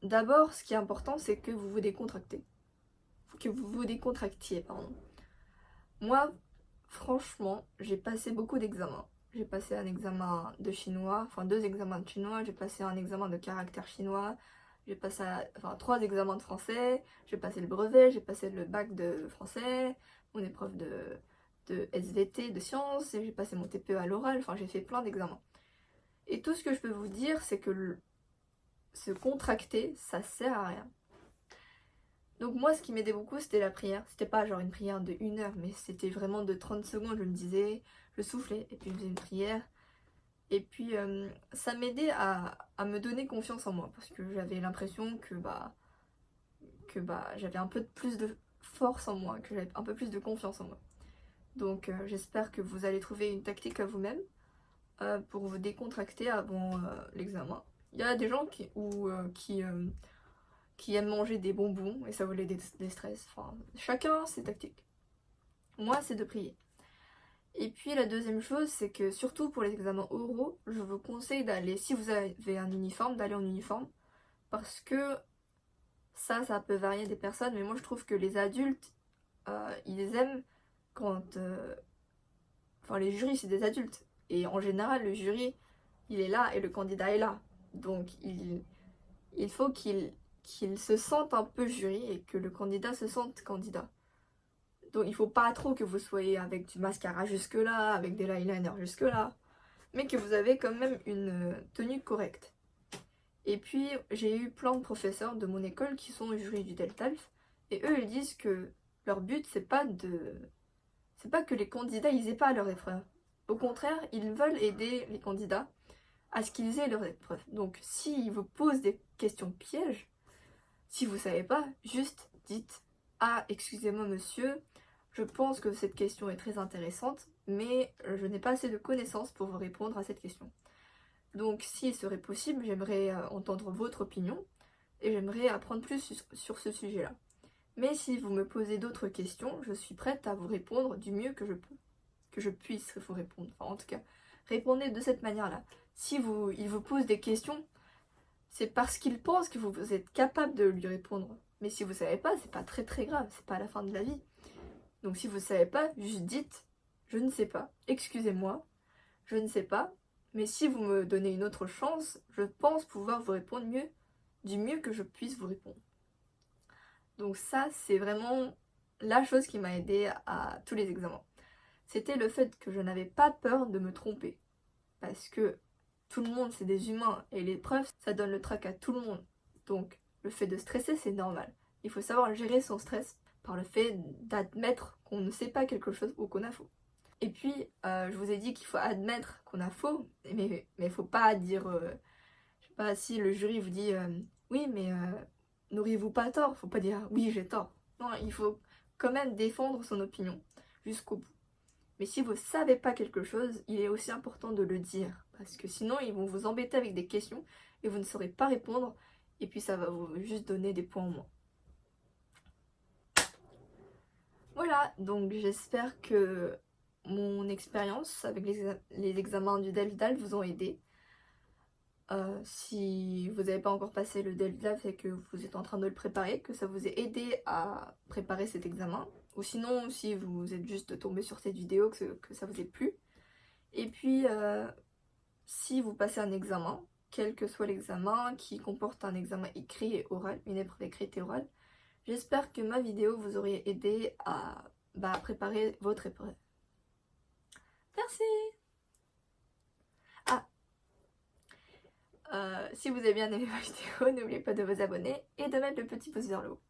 d'abord, ce qui est important, c'est que vous vous décontractez. Que vous vous décontractiez, pardon. Moi, franchement, j'ai passé beaucoup d'examens. J'ai passé un examen de chinois, enfin 2 examens de chinois, j'ai passé un examen de caractère chinois, j'ai passé enfin 3 examens de français, j'ai passé le brevet, j'ai passé le bac de français, mon épreuve de SVT, de sciences, et j'ai passé mon TPE à l'oral, enfin j'ai fait plein d'examens. Et tout ce que je peux vous dire, c'est que se contracter, ça sert à rien. Donc moi, ce qui m'aidait beaucoup, c'était la prière. C'était pas genre une prière de 1 heure, mais c'était vraiment de 30 secondes. Je me disais, je soufflais, et puis je faisais une prière. Et puis ça m'aidait à me donner confiance en moi, parce que j'avais l'impression que j'avais un peu plus de force en moi, que j'avais un peu plus de confiance en moi. Donc j'espère que vous allez trouver une tactique à vous-même pour vous décontracter avant l'examen. Il y a des gens qui aiment manger des bonbons et ça vous les déstresse. Enfin, chacun ses tactiques. Moi, c'est de prier. Et puis la deuxième chose, c'est que surtout pour les examens oraux, je vous conseille d'aller, si vous avez un uniforme, d'aller en uniforme. Parce que ça peut varier des personnes, mais moi je trouve que les adultes, ils aiment quand... Enfin, les jurys, c'est des adultes. Et en général, le jury, il est là et le candidat est là. Donc il faut qu'il se sente un peu jury et que le candidat se sente candidat. Donc il faut pas trop que vous soyez avec du mascara jusque là, avec des eyeliners jusque là, mais que vous avez quand même une tenue correcte. Et puis j'ai eu plein de professeurs de mon école qui sont au jury du Deltalf, et eux ils disent que leur but c'est pas que les candidats ils aient pas leur épreuve. Au contraire, ils veulent aider les candidats à ce qu'ils aient leur épreuve. Donc s'ils vous posent des questions pièges, si vous savez pas, juste dites: ah, excusez-moi monsieur, je pense que cette question est très intéressante, mais je n'ai pas assez de connaissances pour vous répondre à cette question. Donc, s'il serait possible, j'aimerais entendre votre opinion et j'aimerais apprendre plus sur ce sujet-là. Mais si vous me posez d'autres questions, je suis prête à vous répondre du mieux que je peux, que je puisse vous répondre. Enfin, en tout cas, répondez de cette manière-là. Si il vous pose des questions, c'est parce qu'il pense que vous êtes capable de lui répondre. Mais si vous savez pas, c'est pas très très grave, c'est pas la fin de la vie. Donc si vous savez pas, juste dites: je ne sais pas, excusez-moi, je ne sais pas, mais si vous me donnez une autre chance, je pense pouvoir vous répondre mieux, du mieux que je puisse vous répondre. Donc ça, c'est vraiment la chose qui m'a aidée à tous les examens. C'était le fait que je n'avais pas peur de me tromper. Parce que tout le monde, c'est des humains, et l'épreuve, ça donne le trac à tout le monde. Donc le fait de stresser, c'est normal. Il faut savoir gérer son stress par le fait d'admettre qu'on ne sait pas quelque chose ou qu'on a faux. Et puis, je vous ai dit qu'il faut admettre qu'on a faux, mais il faut pas dire, je sais pas, si le jury vous dit oui, mais n'auriez-vous pas tort? Faut pas dire oui, j'ai tort. Non, il faut quand même défendre son opinion jusqu'au bout. Mais si vous savez pas quelque chose, il est aussi important de le dire, parce que sinon ils vont vous embêter avec des questions et vous ne saurez pas répondre, et puis ça va vous juste donner des points en moins. Voilà, donc j'espère que mon expérience avec les examens du DELDAL vous ont aidé. Si vous n'avez pas encore passé le DELDAL, c'est que vous êtes en train de le préparer, que ça vous ait aidé à préparer cet examen. Ou sinon, si vous êtes juste tombé sur cette vidéo, que ça vous ait plu. Et puis, si vous passez un examen, quel que soit l'examen, qui comporte un examen écrit et oral, une épreuve écrite et orale, j'espère que ma vidéo vous aurait aidé à préparer votre épreuve. Merci! Ah, si vous avez bien aimé ma vidéo, n'oubliez pas de vous abonner et de mettre le petit pouce vers le haut.